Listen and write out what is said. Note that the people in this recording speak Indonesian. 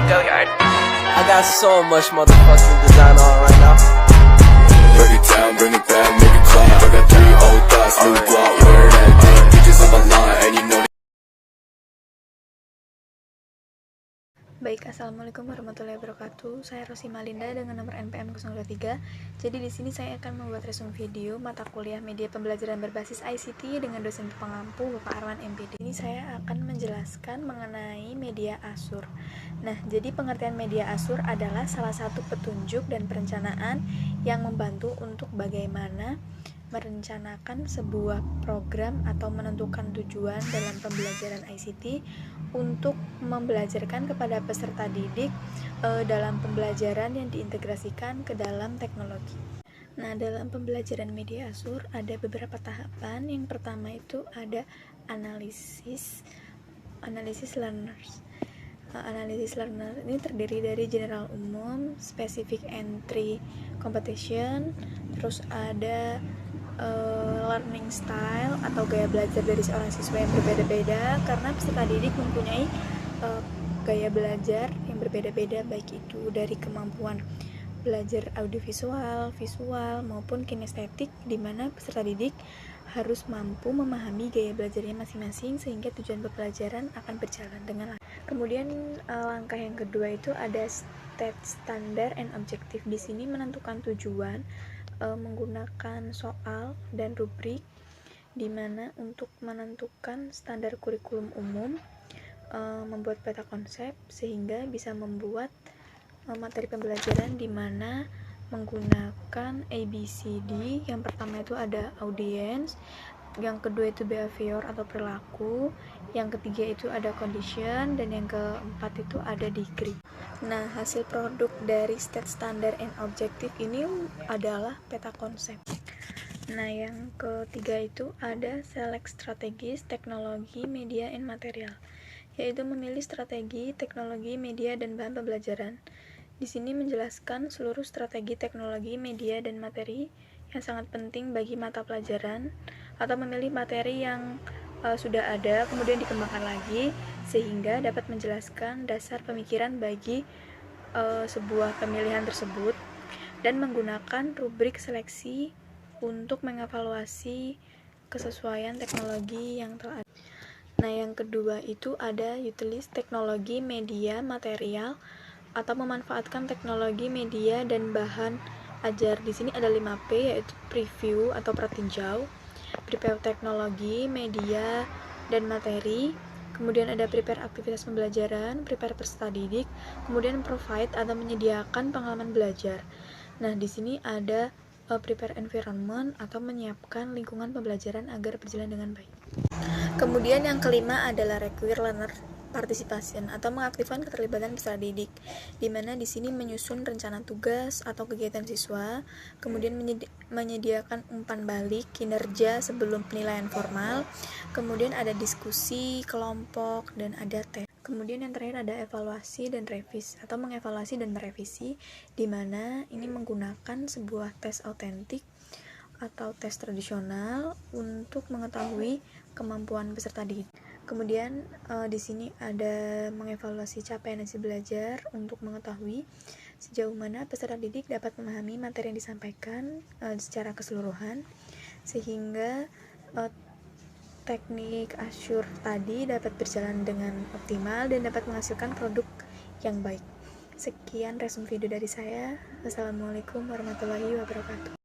Go yard. I got so much motherfucking design on right now. Break it down, bring it back, make it clap. I got 3 old thoughts, new guap, where that thing. Bitches on my line, and you know. Baik, assalamualaikum warahmatullahi wabarakatuh. Saya Rosi Malinda dengan nomor NPM 023. Jadi di sini saya akan membuat resume video mata kuliah media pembelajaran berbasis ICT dengan dosen pengampu Bapak Arwan MPD. Ini saya akan menjelaskan mengenai media Azure. Nah, jadi pengertian media Azure adalah salah satu petunjuk dan perencanaan yang membantu untuk bagaimana merencanakan sebuah program atau menentukan tujuan dalam pembelajaran ICT untuk membelajarkan kepada peserta didik dalam pembelajaran yang diintegrasikan ke dalam teknologi. Nah, dalam pembelajaran media Azure ada beberapa tahapan. Yang pertama itu ada analisis learners. Analisis learner ini terdiri dari general umum, specific entry competition, terus ada learning style atau gaya belajar dari seorang siswa yang berbeda-beda, karena peserta didik mempunyai gaya belajar yang berbeda-beda, baik itu dari kemampuan belajar audiovisual, visual maupun kinestetik, di mana peserta didik harus mampu memahami gaya belajarnya masing-masing sehingga tujuan pembelajaran akan berjalan dengan lancar. Kemudian langkah yang kedua itu ada state standard and objective. Di sini menentukan tujuan menggunakan soal dan rubrik, di mana untuk menentukan standar kurikulum umum, membuat peta konsep sehingga bisa membuat materi pembelajaran di mana menggunakan ABCD. Yang pertama itu ada audience, yang kedua itu behavior atau perilaku, yang ketiga itu ada condition, dan yang keempat itu ada degree. Nah, hasil produk dari state standard and objective ini adalah peta konsep. Nah, yang ketiga itu ada select strategis, teknologi, media, and material, yaitu memilih strategi, teknologi, media, dan bahan pembelajaran. Di sini menjelaskan seluruh strategi, teknologi, media, dan materi yang sangat penting bagi mata pelajaran, atau memilih materi yang sudah ada kemudian dikembangkan lagi sehingga dapat menjelaskan dasar pemikiran bagi sebuah pemilihan tersebut, dan menggunakan rubrik seleksi untuk mengevaluasi kesesuaian teknologi yang telah ada. Nah, yang kedua itu ada utilis, teknologi, media, material, atau memanfaatkan teknologi, media, dan bahan ajar. Di sini ada 5P, yaitu preview atau pratinjau, prepare teknologi, media, dan materi. Kemudian ada prepare aktivitas pembelajaran, prepare peserta didik, kemudian provide atau menyediakan pengalaman belajar. Nah, di sini ada prepare environment atau menyiapkan lingkungan pembelajaran agar berjalan dengan baik. Kemudian yang kelima adalah require learner participation atau mengaktifkan keterlibatan peserta didik, di mana di sini menyusun rencana tugas atau kegiatan siswa, kemudian menyediakan umpan balik kinerja sebelum penilaian formal, kemudian ada diskusi kelompok, dan ada tes. Kemudian yang terakhir ada evaluasi dan revisi atau mengevaluasi dan merevisi, di mana ini menggunakan sebuah tes autentik atau tes tradisional untuk mengetahui kemampuan peserta didik. Kemudian di sini ada mengevaluasi capaian hasil belajar untuk mengetahui sejauh mana peserta didik dapat memahami materi yang disampaikan secara keseluruhan, sehingga teknik Azure tadi dapat berjalan dengan optimal dan dapat menghasilkan produk yang baik. Sekian resume video dari saya. Wassalamualaikum warahmatullahi wabarakatuh.